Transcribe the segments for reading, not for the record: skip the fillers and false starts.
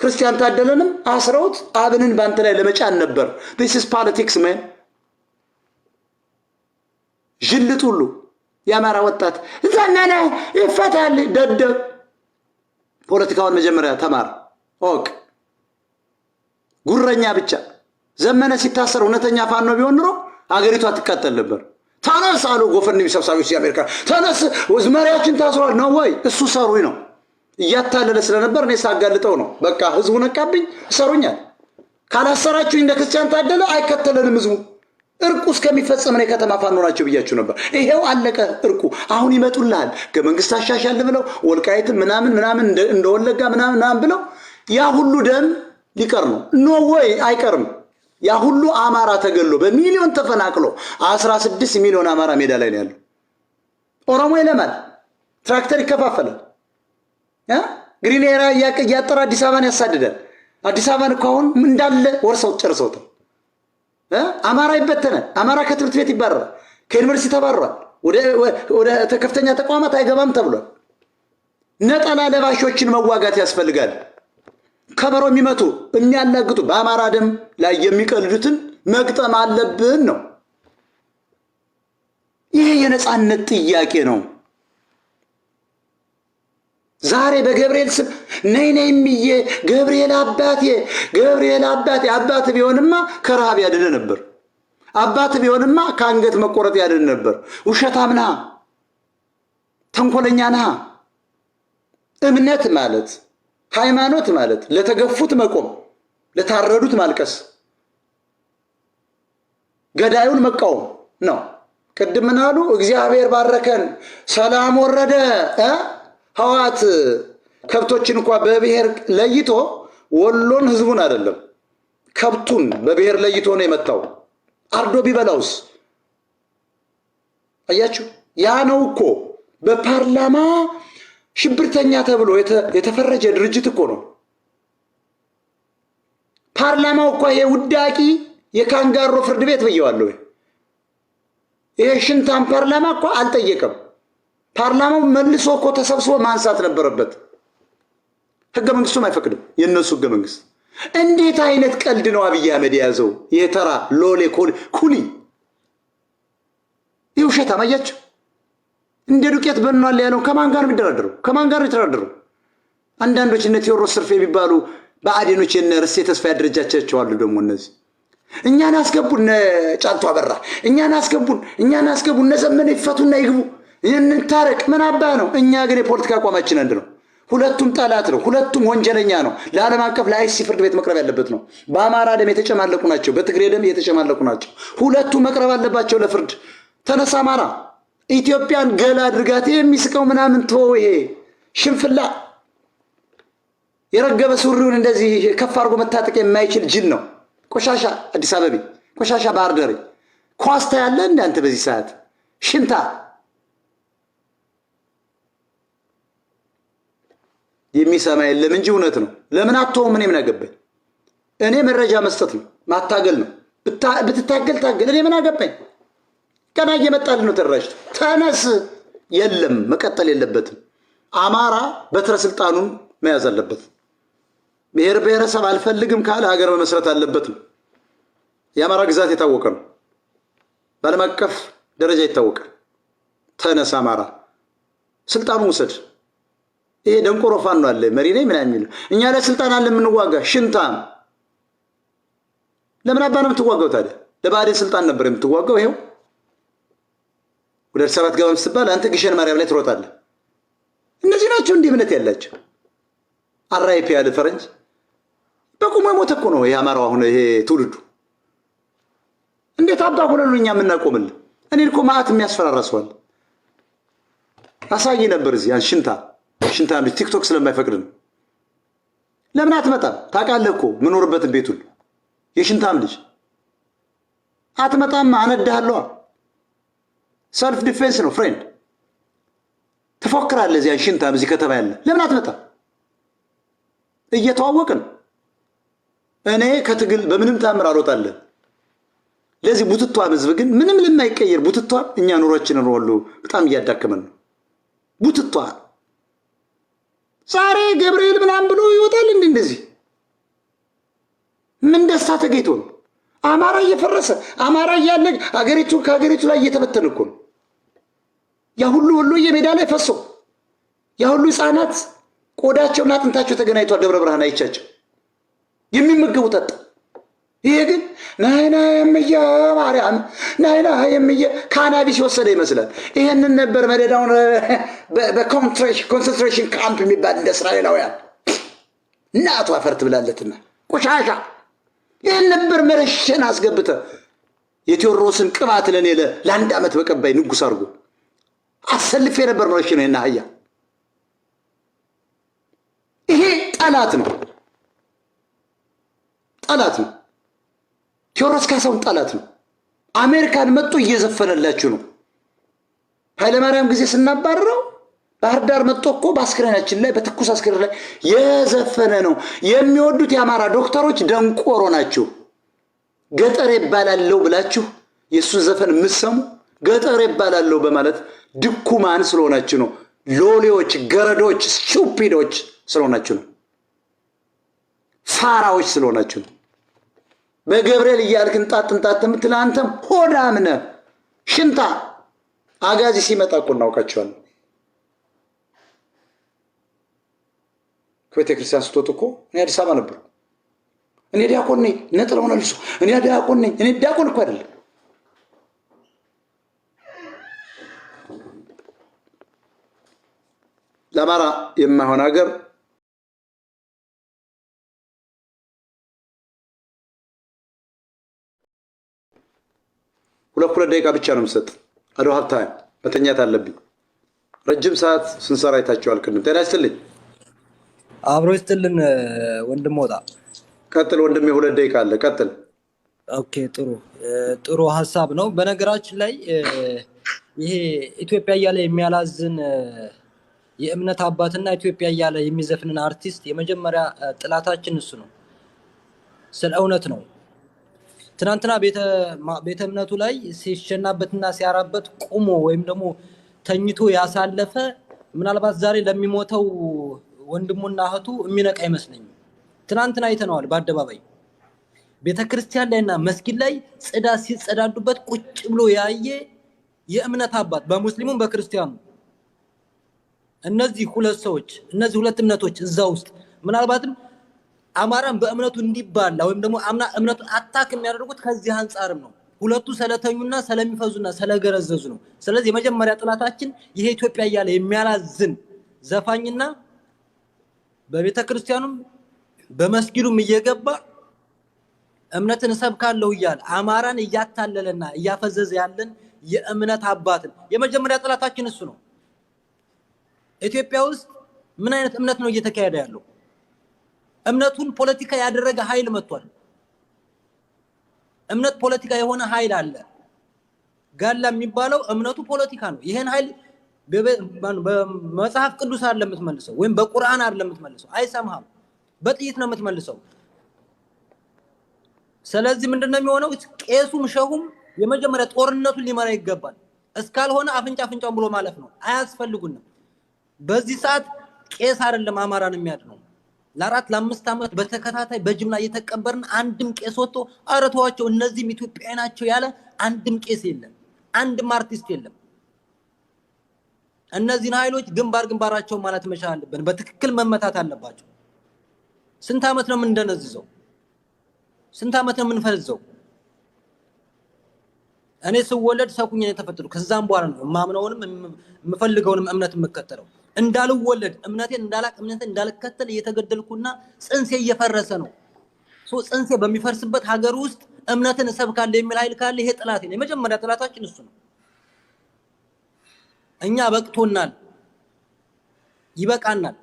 ክርስቲያን ታደለንም አስረውት አብንን ባንተ ላይ ለመጫን ነበር። this is politics man ጅልጥ ሁሉ የአማራ ወጣት ዘመነ ይፈታል ደደብ ፖለቲካውን መጀመሪያ ተማር ኦክ ጉረኛ ብቻ ዘመነ ሲታሰር እውነተኛ ፋኖ ቢሆን ኖሮ አገሪቷ ትቃጠል ነበር። ተነስ አሉ ጎፈንድሚ ሰብሳቢዎች የአሜሪካ ተነስ መሪያችን ታስሯል ነው ወይ እሱ ሰሩኝ ነው እያታለለ ስለነበር እኔ ሳጋልጠው ነው በቃ ህዝቡ ነቃብኝ ሰሩኛል ካላሰራችሁ እንደ ክርስቲያን ታደለ አይከተለንም ህዝቡ እርቁ እስከሚፈጸም ነው ከተማ ፋኖ ናቸው ብያችሁ ነበር። ይሄው አለቀ እርቁ። አሁን ይመጡልሃል ከመንግስት አሻሻል ብለው ወልቃይት ምናምን እንደወለጋ ምናምን ብለው ያ ሁሉ ደም ሊቀር ነው ኖ ወይ አይቀርም። ያ ሁሉ አማራ ተገሎ በሚሊዮን ተፈናቅሎ 16 ሚሊዮን አማራ ሜዳ ላይ ነው ያለው። ኦሮሞ ይለማል ትራክተር ይከፋፈላል ግሪን ኤራ ያጠራ አዲስ አበባን ያሳድዳል። አዲስ አበባን እኮ አሁን እንዳለ ወርሰው ጨርሰውታል። አማራ ይበተናል። አማራ ከትምህርት ቤት ይባረራል። ከዩኒቨርሲቲ ተባረራል። ወደ ከፍተኛ ተቋማት አይገባም ተብሏል። ነጠላ ለባሾችን መዋጋት ያስፈልጋል። ከበሮ የሚመቱ የሚያላግጡ በአማራ ደም ላይ የሚቀልዱትን መግጠም አለብን ነው። ይሄ የነጻነት ጥያቄ ነው። ዛሬ በገብርኤል ስም ነይ ነይምዬ ገብርኤል አባቴ አባት ቢሆንማ ከረሃብ ያድን ነበር። አባት ቢሆንማ ከአንገት መቆረጥ ያድን ነበር። ውሸታም ነህ፣ ተንኮለኛ ነህ። እምነት ማለት ሃይማኖት ማለት ለተገፉት መቆም፣ ለታረዱት ማልቀስ፣ ገዳዩን መቃወም ነው። ቅድም ምን አሉ? እግዚአብሔር ባረከን፣ ሰላም ወረደ። ህዋት ከብቶችን እንኳን በብሔር ለይቶ ወሎን ህዝቡን አይደለም ከብቱን በብሔር ለይቶ ነው የመጣው። አርዶ ቢበላውስ? አያችሁ፣ ያ ነው እኮ በፓርላማ ሽብርተኛ ተብሎ የተፈረጀ ድርጅት እኮ ነው። ፓርላማው እኮ ይሄ ውዳቂ የካንጋሮ ፍርድ ቤት ብየዋለሁ። ይሄ ሽንታም ፓርላማ እኮ አልጠየቀም። ፓርላማው መልሶ እኮ ተሰብስቦ ማንሳት ነበረበት። ህገ መንግስቱም አይፈቅድም። የነሱ ህገ መንግስት እንዴት አይነት ቀልድ ነው አብይ አህመድ የያዘው? የተራ ሎሌ ኩሊ ይውሸታ ማያችሁ እንደ ዱቄት በእናለ ያለው ከማን ጋር የሚደራደረው? ከማን ጋር የተደራደረው? አንዳንዶች እነ ቴዎድሮስ ሰርፌ የሚባሉ በአዴኖች የነ ርሴ ተስፋ ያደረጃቻቸው አሉ። ደግሞ እነዚህ እኛን አስገቡን፣ ጫልቱ አበራ እኛን አስገቡን፣ ዘመነ ይፈቱና ይግቡ እንታረቅ ምን አባ ነው። እኛ ግን የፖለቲካ አቋማችን አንድ ነው። ሁለቱም ጠላት ነው። ሁለቱም ወንጀለኛ ነው። ለዓለም አቀፍ ለአይሲ ፍርድ ቤት መቅረብ ያለበት ነው። በአማራ ደም የተጨማለቁ ናቸው። በትግሬ ደም የተጨማለቁ ናቸው። ሁለቱም መቅረብ አለባቸው ለፍርድ። ተነሳ አማራ፣ ኢትዮጵያን ገላ አድርጋት። የሚስቀው ምናምን ተወው። ይሄ ሽንፍላ የረገበ ሱሪውን እንደዚህ ከፍ አድርጎ መታጠቅ የማይችል ጅል ነው። ቆሻሻ አዲስ አበባ፣ ቆሻሻ ባህር ዳር ኳስታ ያለ እንዳንተ በዚህ ሰዓት ሽንታ የሚሰማ የለም እንጂ እውነት ነው። ለምን አትተውም? እኔ ምን አገባኝ? እኔ መረጃ መስጠት ነው፣ ማታገል ነው። ብትታገል ታገል፣ እኔ ምን አገባኝ? ቀና እየመጣልን ነው ተደራጅቶ። ተነስ። የለም መቀጠል የለበትም። አማራ በትረ ስልጣኑን መያዝ አለበት። ብሔር ብሔረሰብ አልፈልግም ካለ ሀገር መመስረት አለበት ነው። የአማራ ግዛት የታወቀ ነው፣ በዓለም አቀፍ ደረጃ ይታወቃል። ተነስ አማራ፣ ስልጣኑን ውሰድ። ይሄ ደንቆሮ ፋኖ አለ መሪ ነኝ ምናምን የሚለው እኛ ለስልጣን አለ የምንዋጋ ሽንታም። ለምን አባ ነው የምትዋጋው ታዲያ? ለባዕዴን ስልጣን ነበር የምትዋጋው። ይሄው ወደ ሰባት ገባም ስትባል አንተ ግሸን ማርያም ላይ ትሮጣለህ። እነዚህ ናቸው እንዲህ እምነት ያላቸው። አራይፒ ያለ ፈረንጅ በቁሙ ሞተ እኮ ነው የአማራው አሁን ይሄ ትውልዱ። እንዴት አባ ሆነ ነው እኛ የምናቆምልህ? እኔ እኮ ማአት የሚያስፈራራ ሰው አለ። አሳይ ነበር እዚህ ያን ሽንታ ልጅ ቲክቶክ ስለማይፈቅድ ነው። ለምን አትመጣም? ታውቃለህ እኮ ምኖርበትን ቤቱን የሽንታም ልጅ አትመጣም። አነዳለሁ። ሰልፍ ዲፌንስ ነው ፍሬንድ። ትፎክራለህ እዚያ ሽንታም እዚህ ከተማ ያለ። ለምን አትመጣም? እየተዋወቅን እኔ ከትግል በምንም ታምር አልወጣለሁ። ለዚህ ቡትቷም ህዝብ ግን ምንም ለማይቀየር ቡትቷም እኛ ኑሮችንን ሁሉ በጣም እያዳከመን ነው። ቡትቷ ዛሬ ገብርኤል ምናምን ብሎ ይወጣል እንደዚህ በእሳተ ገይቶ ነው። አማራ እየፈረሰ አማራ እያለ አገሪቱ ከሀገሪቱ ላይ እየተበተነ እኮ ነው። ያ ሁሉ ወሎዬ ሜዳ ላይ ፈሶ ያ ሁሉ ህፃናት ቆዳቸውና አጥንታቸው ተገናኝቷል። ደብረ ብርሃን አይቻቸው የሚመገቡት አጣ። ይሄ ግን ናይና የምየ ማርያም ናይና የምየ ካናቢስ የወሰደ ይመስላል። ይሄንን ነበር መደዳውን በኮንሰንትሬሽን ካምፕ የሚባል እንደ እስራኤላውያን እናቱ አፈርት ብላለትና ቆሻሻ ይህን ነበር መረሸን አስገብተ የቴዎድሮስን ቅባት ለኔ ለአንድ ዓመት በቀባይ ንጉስ አድርጎ አሰልፌ ነበር መረሸን እና አህያ። ይሄ ጠላት ነው፣ ጠላት ነው። ቴዎድሮስ ካሳሁን ጠላት ነው። አሜሪካን መጥቶ እየዘፈነላችሁ ነው። ኃይለማርያም ጊዜ ስናባረረው ባህር ዳር መጥቶ እኮ በአስክሬናችን ላይ በትኩስ አስክሬን ላይ የዘፈነ ነው። የሚወዱት የአማራ ዶክተሮች ደንቆሮ ናቸው። ገጠር ይባላለው ብላችሁ የእሱን ዘፈን የምትሰሙ ገጠር ይባላለው በማለት ድኩማን ስለሆናችሁ ነው። ሎሌዎች፣ ገረዶች፣ ስቱፒዶች ስለሆናችሁ ነው። ፋራዎች ስለሆናችሁ ነው። በገብርኤል እያልክ እንጣት የምትል አንተም ሆዳም ነህ። ሽንታ አጋዚ ሲመጣ እኮ እናውቃቸዋለን። ከቤተ ክርስቲያን ስትወጡ እኮ እኔ አዲስ አበባ ነበር። እኔ ዲያቆን ነኝ፣ ነጥለውን አልሶ እኔ ዲያቆን ነኝ። እኔ ዲያቆን እኮ አይደለም። ለአማራ የማይሆን ሀገር ሁለት ደቂቃ ብቻ ነው የምሰጥ። አዶ ሀብታ መተኛት አለብኝ። ረጅም ሰዓት ስንሰራ አይታችኋል። ቅድም ጤና ይስጥልኝ። አብሮ ይስጥልን ወንድም ወጣ። ቀጥል ወንድሜ፣ 2 ደቂቃ አለ። ቀጥል። ኦኬ፣ ጥሩ ሀሳብ ነው። በነገራችን ላይ ይሄ ኢትዮጵያ እያለ የሚያላዝን የእምነት አባትና ኢትዮጵያ እያለ የሚዘፍንን አርቲስት የመጀመሪያ ጥላታችን እሱ ነው። ስለ እውነት ነው። ትናንትና ቤተ እምነቱ ላይ ሲሸናበትና ሲያራበት ቁሞ ወይም ደግሞ ተኝቶ ያሳለፈ ምናልባት ዛሬ ለሚሞተው ወንድሙና እህቱ የሚነቃ አይመስለኝም። ትናንትና አይተነዋል። በአደባባይ ቤተክርስቲያን ላይና መስጊድ ላይ ጽዳት ሲጸዳዱበት ቁጭ ብሎ ያየ የእምነት አባት በሙስሊሙም በክርስቲያኑ እነዚህ ሁለት ሰዎች እነዚህ ሁለት እምነቶች እዛ ውስጥ ምናልባትም አማራን በእምነቱ እንዲባላ ወይም ደግሞ እምነቱን አታክ የሚያደርጉት ከዚህ አንፃርም ነው። ሁለቱ ሰለተኙና ሰለሚፈዙና ሰለገረዘዙ ነው። ስለዚህ የመጀመሪያ ጥላታችን ይሄ ኢትዮጵያ እያለ የሚያላዝን ዘፋኝና በቤተክርስቲያኑም በመስጊዱም እየገባ እምነትን ሰብካለሁ እያለ አማራን እያታለለና እያፈዘዘ ያለን የእምነት አባትን የመጀመሪያ ጥላታችን እሱ ነው። ኢትዮጵያ ውስጥ ምን አይነት እምነት ነው እየተካሄደ ያለው? እምነቱን ፖለቲካ ያደረገ ኃይል መጥቷል። እምነት ፖለቲካ የሆነ ኃይል አለ። ጋላ የሚባለው እምነቱ ፖለቲካ ነው። ይሄን ኃይል በመጽሐፍ ቅዱስ አይደለም የምትመልሰው ወይም በቁርአን አይደለም የምትመልሰው። አይሰማህም። በጥይት ነው የምትመልሰው። ስለዚህ ምንድነው የሚሆነው? ቄሱም ሸሁም የመጀመሪያ ጦርነቱን ሊመራ ይገባል። እስካልሆነ አፍንጫውን ብሎ ማለፍ ነው። አያስፈልጉንም። በዚህ ሰዓት ቄስ አይደለም አማራን የሚያድነው። ለ4 ለ5 ዓመት በተከታታይ በጅምላ እየተቀበርን አንድም ቄስ ወጥቶ ኧረ ተዋቸው እነዚህም ኢትዮጵያዊ ናቸው ያለ አንድም ቄስ የለም፣ አንድም አርቲስት የለም። እነዚህን ኃይሎች ግንባራቸው ማለት መቻል አለብን። በትክክል መመታት አለባቸው። ስንት ዓመት ነው የምንደነዝዘው? ስንት ዓመት ነው የምንፈዘው? እኔ ስወለድ ሰኩኝ ነው የተፈጠርኩት። ከዛም በኋላ ነው ማምነውንም የምፈልገውንም እምነት የምከተለው። እንዳልወለድ እምነቴን እንዳላቅ እምነቴን እንዳልከተል እየተገደልኩና ጽንሴ እየፈረሰ ነው። ጽንሴ በሚፈርስበት ሀገር ውስጥ እምነትን ሰብካለሁ የሚል ኃይል ካለ ይሄ ጥላት ነው። የመጀመሪያ ጥላታችን እሱ ነው። እኛ በቅቶናል፣ ይበቃናል።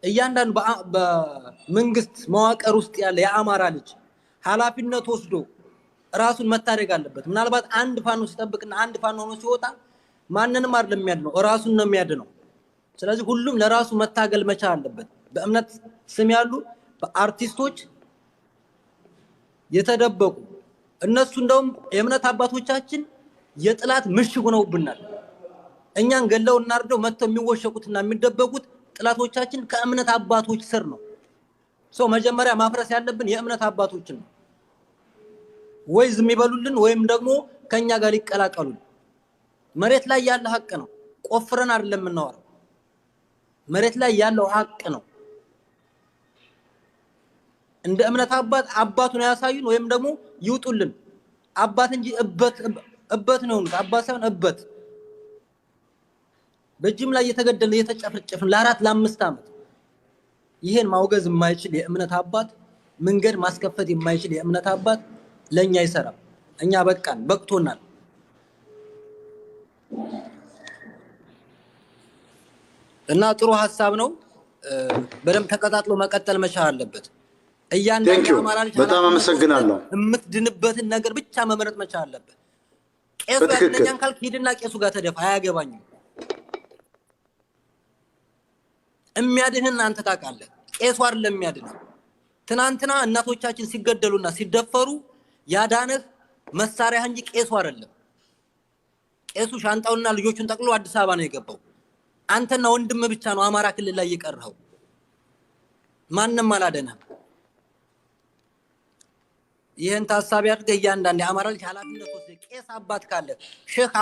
እያንዳንዱ በመንግስት መዋቅር ውስጥ ያለ የአማራ ልጅ ኃላፊነት ወስዶ ራሱን መታደግ አለበት። ምናልባት አንድ ፋኖ ሲጠብቅና አንድ ፋኖ ሆኖ ሲወጣ ማንንም አይደለም የሚያድነው፣ ራሱን ነው የሚያድነው። ስለዚህ ሁሉም ለራሱ መታገል መቻል አለበት። በእምነት ስም ያሉ በአርቲስቶች የተደበቁ እነሱ እንደውም የእምነት አባቶቻችን የጥላት ምሽግ ሆነውብናል። እኛን ገለው እናርደው መተው የሚወሸቁትና የሚደበቁት ጥላቶቻችን ከእምነት አባቶች ስር ነው። ሰው መጀመሪያ ማፍረስ ያለብን የእምነት አባቶችን ነው። ወይ ዝም ይበሉልን ወይም ደግሞ ከኛ ጋር ይቀላቀሉን። መሬት ላይ ያለ ሀቅ ነው። ቆፍረን አይደለም የምናወራው። መሬት ላይ ያለው ሀቅ ነው። እንደ እምነት አባቱን ያሳዩን ወይም ደግሞ ይውጡልን። አባት እንጂ እበት ነው። አባት ሳይሆን እበት በጅምላ እየተገደለ እየተጨፈጨፈን ለ4 ለ5 ዓመት ይሄን ማውገዝ የማይችል የእምነት አባት መንገድ ማስከፈት የማይችል የእምነት አባት ለኛ ይሰራል። እኛ በቅቶናል። እና ጥሩ ሐሳብ ነው። በደም ተቀጣጥሎ መቀጠል መቻል አለበት። እያንዳንዱ አማራ ልጅ በጣም አመሰግናለሁ። የምትድንበትን ነገር ብቻ መመረጥ መቻል አለበት። ቄሱ ያድነኛን ካልክ ሂድና ቄሱ ጋር ተደፋ፣ አያገባኝም። የሚያድህን አንተ ታውቃለህ። ቄሱ አይደለም የሚያድነው። ትናንትና እናቶቻችን ሲገደሉና ሲደፈሩ ያዳነህ መሳሪያ እንጂ ቄሱ አይደለም። ቄሱ ሻንጣውና ልጆቹን ጠቅሎ አዲስ አበባ ነው የገባው። አንተና ወንድም ብቻ ነው አማራ ክልል ላይ የቀረው። ማንንም አላደነም። ይሄን ታሳቢ አድርገህ እያንዳንዱ አማራ ልጅ ኃላፊነት ወስደህ ቄስ አባት ካለ ሼህ